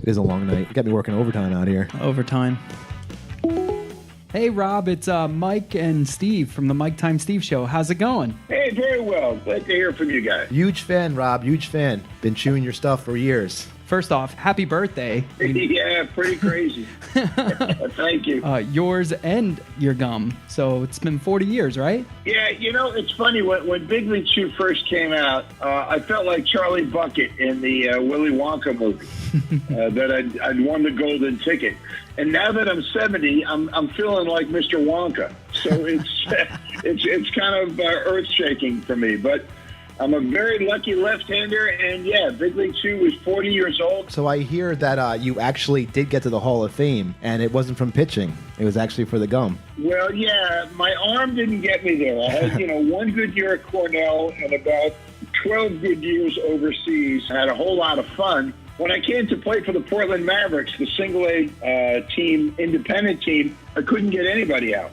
It is a long night. You got me working overtime out here. Overtime. Hey, Rob, it's Mike and Steve from the Mike Time Steve Show. How's it going? Hey, very well. Glad to hear from you guys. Huge fan, Rob. Huge fan. Been chewing your stuff for years. First off, happy birthday. Yeah, pretty crazy. Thank you. Yours and your gum. So it's been 40 years, right? Yeah, it's funny. When Big League Chew first came out, I felt like Charlie Bucket in the Willy Wonka movie, that I'd won the golden ticket. And now that I'm 70, I'm feeling like Mr. Wonka. So it's kind of earth-shaking for me. But I'm a very lucky left-hander, and yeah, Big League Chew was 40 years old. So I hear that you actually did get to the Hall of Fame, and it wasn't from pitching. It was actually for the gum. Well, yeah, my arm didn't get me there. I had, one good year at Cornell and about 12 good years overseas. I had a whole lot of fun. When I came to play for the Portland Mavericks, the single-A team, independent team, I couldn't get anybody out.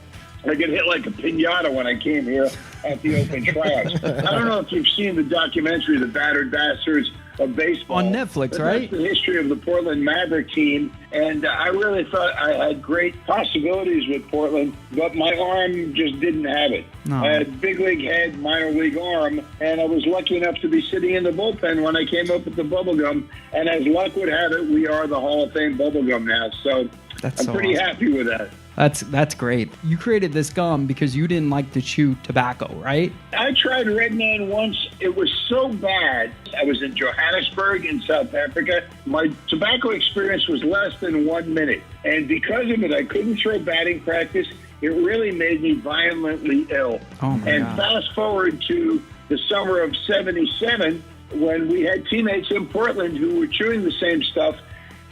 I get hit like a piñata when I came here at the open tryouts. I don't know if you've seen the documentary, The Battered Bastards of Baseball. On Netflix, but right? That's the history of the Portland Maverick team. And I really thought I had great possibilities with Portland, but my arm just didn't have it. No. I had big league head, minor league arm, and I was lucky enough to be sitting in the bullpen when I came up with the bubblegum. And as luck would have it, we are the Hall of Fame bubblegum now. So I'm pretty happy with that. That's great. You created this gum because you didn't like to chew tobacco, right? I tried Red Man once. It was so bad. I was in Johannesburg in South Africa. My tobacco experience was less than 1 minute. And because of it, I couldn't throw batting practice. It really made me violently ill. Oh my and God. Fast forward to the summer of 77, when we had teammates in Portland who were chewing the same stuff.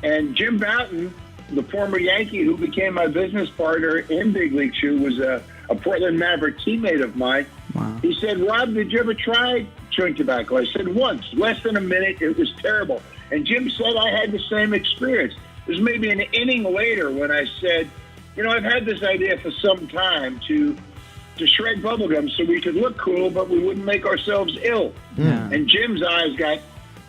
And Jim Bouton, the former Yankee who became my business partner in Big League Chew, was a Portland Maverick teammate of mine. Wow. He said, Rob, did you ever try chewing tobacco? I said, once, less than a minute. It was terrible. And Jim said I had the same experience. It was maybe an inning later when I said, I've had this idea for some time to shred bubblegum so we could look cool, but we wouldn't make ourselves ill. Yeah. And Jim's eyes got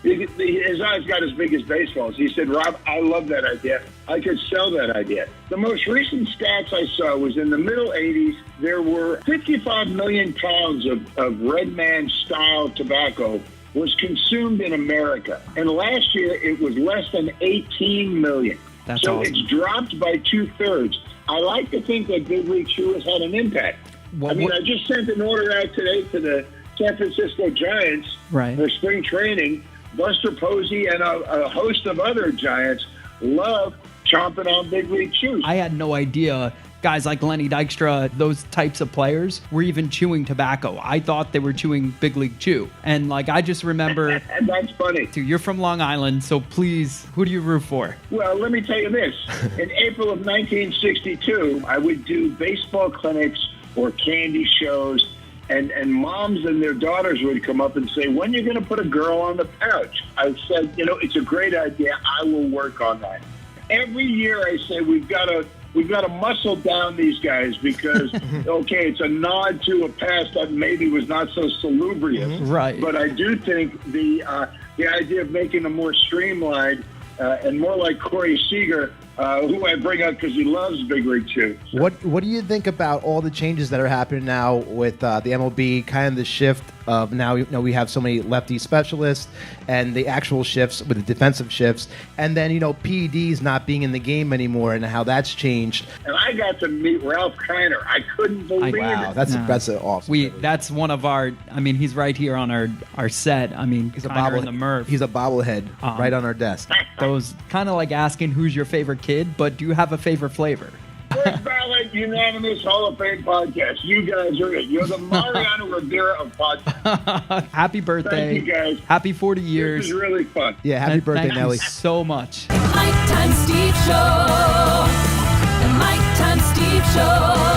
as big as baseballs. He said, Rob, I love that idea. I could sell that idea. The most recent stats I saw was in the middle 80s, there were 55 million pounds of Red Man style tobacco was consumed in America. And last year, it was less than 18 million. That's so awesome. It's dropped by 2/3. I like to think that Big League Chew has had an impact. I just sent an order out today to the San Francisco Giants for spring training. Buster Posey and a host of other Giants love chomping on Big League Chews. I had no idea guys like Lenny Dykstra, those types of players, were even chewing tobacco. I thought they were chewing Big League Chew. And I just remember... That's funny. You're from Long Island, so please, who do you root for? Well, let me tell you this. In April of 1962, I would do baseball clinics or candy shows, and moms and their daughters would come up and say, when are you going to put a girl on the pouch? I said, it's a great idea. I will work on that. Every year I say we've got to muscle down these guys because, okay, it's a nod to a past that maybe was not so salubrious. Right. But I do think the idea of making them more streamlined and more like Corey Seager, who I bring up because he loves Big League Chew. So. What do you think about all the changes that are happening now with the MLB, kind of the shift of now we have so many lefty specialists and the actual shifts with the defensive shifts, and then PEDs not being in the game anymore and how that's changed. And I got to meet Ralph Kiner. I couldn't believe it. Wow, that's awesome. That's one of our. He's right here on our set. He's a bobblehead in the Murph. He's a bobblehead right on our desk. Those kind of like asking who's your favorite kid, but do you have a favorite flavor? First ballot unanimous Hall of Fame podcast. You guys are it. You're the Mariano Rivera of podcasts. Happy birthday. Thank you, guys. Happy 40 years. This is really fun. Yeah, happy birthday, Nelly. Thank you so much. Mike Time Steve Show. The Mike Time Steve Show.